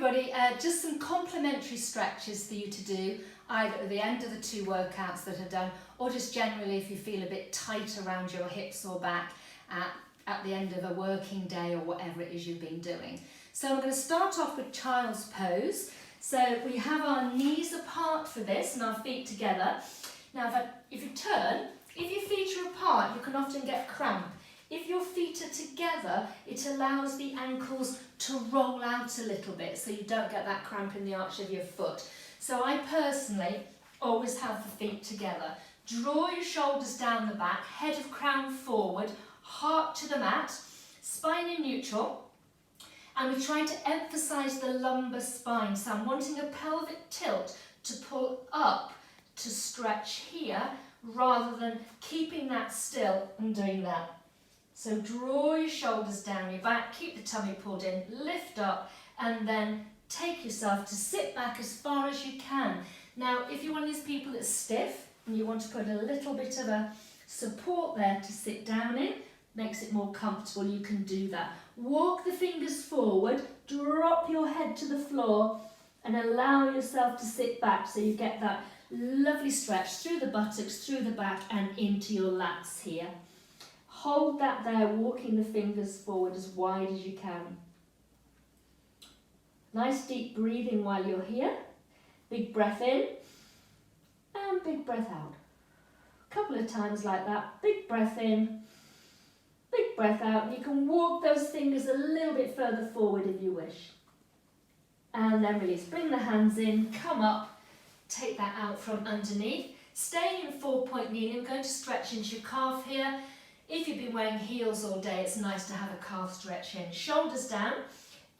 everybody, just some complementary stretches for you to do either at the end of the 2 workouts that are done, or just generally if you feel a bit tight around your hips or back at the end of a working day or whatever it is you've been doing. So I'm going to start off with child's pose. So we have our knees apart for this and our feet together. Now if you turn, if your feet are apart, you can often get cramp. If your feet are together, it allows the ankles to roll out a little bit so you don't get that cramp in the arch of your foot. So I personally always have the feet together. Draw your shoulders down the back, head of crown forward, heart to the mat, spine in neutral. And we're trying to emphasise the lumbar spine. So I'm wanting a pelvic tilt to pull up to stretch here rather than keeping that still and doing that. So draw your shoulders down your back, keep the tummy pulled in, lift up, and then take yourself to sit back as far as you can. Now, if you're one of these people that's stiff and you want to put a little bit of a support there to sit down in, makes it more comfortable, you can do that. Walk the fingers forward, drop your head to the floor, and allow yourself to sit back so you get that lovely stretch through the buttocks, through the back, and into your lats here. Hold that there, walking the fingers forward as wide as you can. Nice deep breathing while you're here. Big breath in and big breath out. A couple of times like that. Big breath in, big breath out. And you can walk those fingers a little bit further forward if you wish. And then release. Bring the hands in, come up, take that out from underneath. Staying in 4-point kneeling, I'm going to stretch into your calf here. If you've been wearing heels all day, it's nice to have a calf stretch in. Shoulders down,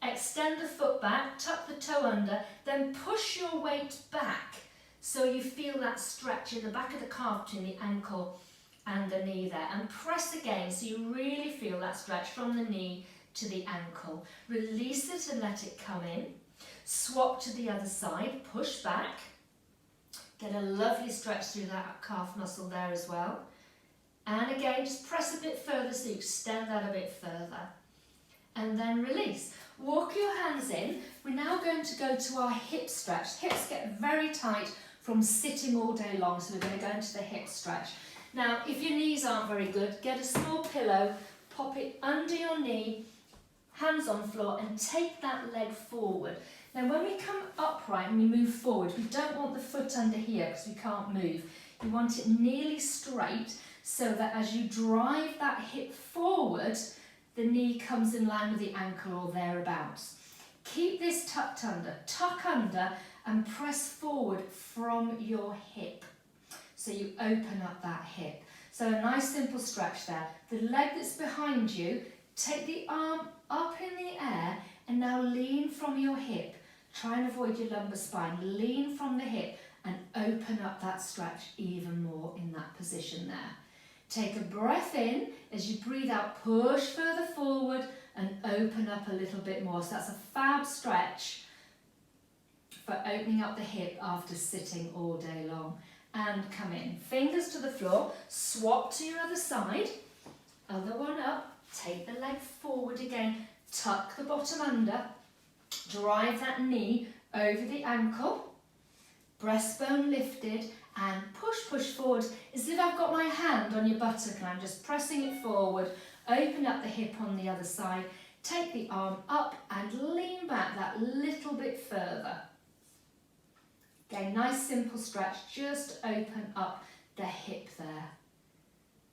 extend the foot back, tuck the toe under, then push your weight back so you feel that stretch in the back of the calf between the ankle and the knee there. And press again so you really feel that stretch from the knee to the ankle. Release it and let it come in. Swap to the other side, push back. Get a lovely stretch through that calf muscle there as well. And again, just press a bit further so you extend that a bit further. And then release. Walk your hands in. We're now going to go to our hip stretch. Hips get very tight from sitting all day long, so we're going to go into the hip stretch. Now, if your knees aren't very good, get a small pillow, pop it under your knee, hands on floor, and take that leg forward. Now, when we come upright and we move forward, we don't want the foot under here because we can't move. You want it nearly straight, so that as you drive that hip forward, the knee comes in line with the ankle or thereabouts. Keep this tucked under, tuck under and press forward from your hip. So you open up that hip. So a nice simple stretch there. The leg that's behind you, take the arm up in the air and now lean from your hip. Try and avoid your lumbar spine. Lean from the hip and open up that stretch even more in that position there. Take a breath in. As you breathe out, push further forward and open up a little bit more. So that's a fab stretch for opening up the hip after sitting all day long. And come in. Fingers to the floor. Swap to your other side. Other one up. Take the leg forward again. Tuck the bottom under. Drive that knee over the ankle. Breastbone lifted. And push forward as if I've got my hand on your buttock and I'm just pressing it forward. Open up the hip on the other side. Take the arm up and lean back that little bit further. Again, nice simple stretch. Just open up the hip there.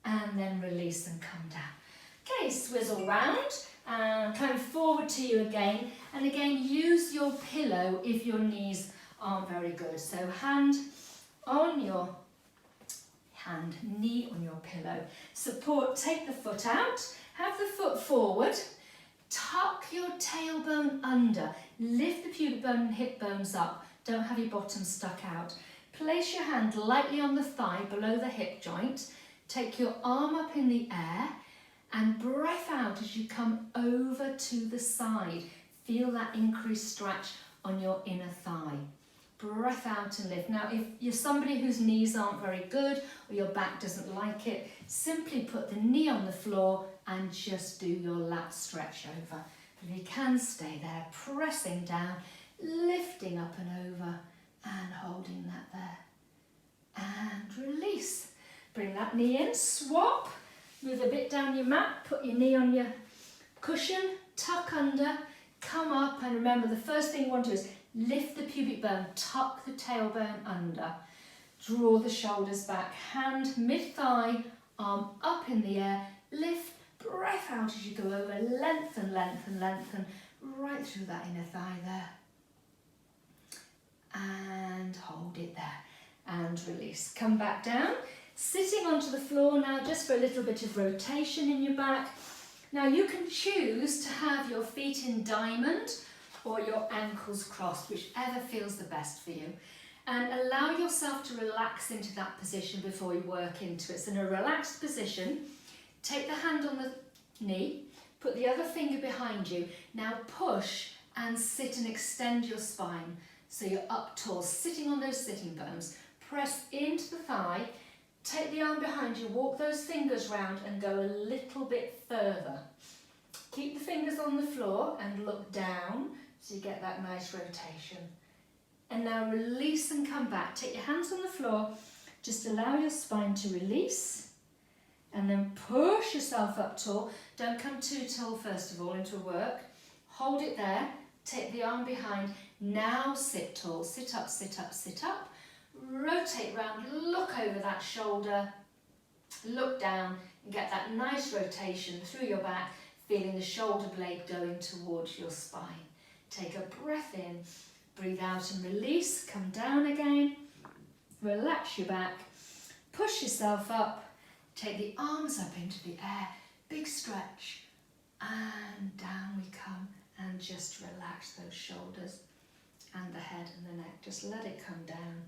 And then release and come down. Okay, swizzle round and come forward to you again. And again, use your pillow if your knees aren't very good. So knee on your pillow. Support, take the foot out, have the foot forward, tuck your tailbone under, lift the pubic bone and hip bones up, don't have your bottom stuck out. Place your hand lightly on the thigh below the hip joint, take your arm up in the air and breath out as you come over to the side. Feel that increased stretch on your inner thigh. Breath out and lift. Now, if you're somebody whose knees aren't very good or your back doesn't like it, simply put the knee on the floor and just do your lat stretch over. But if you can, stay there, pressing down, lifting up and over and holding that there. And release. Bring that knee in, swap, move a bit down your mat, put your knee on your cushion, tuck under, come up, and remember the first thing you want to do is lift the pubic bone, tuck the tailbone under, draw the shoulders back, hand mid-thigh, arm up in the air, lift, breath out as you go over, lengthen, lengthen, lengthen, right through that inner thigh there. And hold it there, and release. Come back down, sitting onto the floor now just for a little bit of rotation in your back. Now you can choose to have your feet in diamond or your ankles crossed, whichever feels the best for you. And allow yourself to relax into that position before you work into it. So in a relaxed position, take the hand on the knee, put the other finger behind you. Now push and sit and extend your spine. So you're up tall, sitting on those sitting bones. Press into the thigh, take the arm behind you, walk those fingers round and go a little bit further. Keep the fingers on the floor and look down so you get that nice rotation. And now release and come back. Take your hands on the floor, just allow your spine to release and then push yourself up tall. Don't come too tall first of all into work. Hold it there, take the arm behind. Now sit tall, sit up, sit up, sit up. Rotate round, look over that shoulder, look down and get that nice rotation through your back, feeling the shoulder blade going towards your spine. Take a breath in, breathe out and release, come down again, relax your back, push yourself up, take the arms up into the air, big stretch, and down we come, and just relax those shoulders and the head and the neck, just let it come down.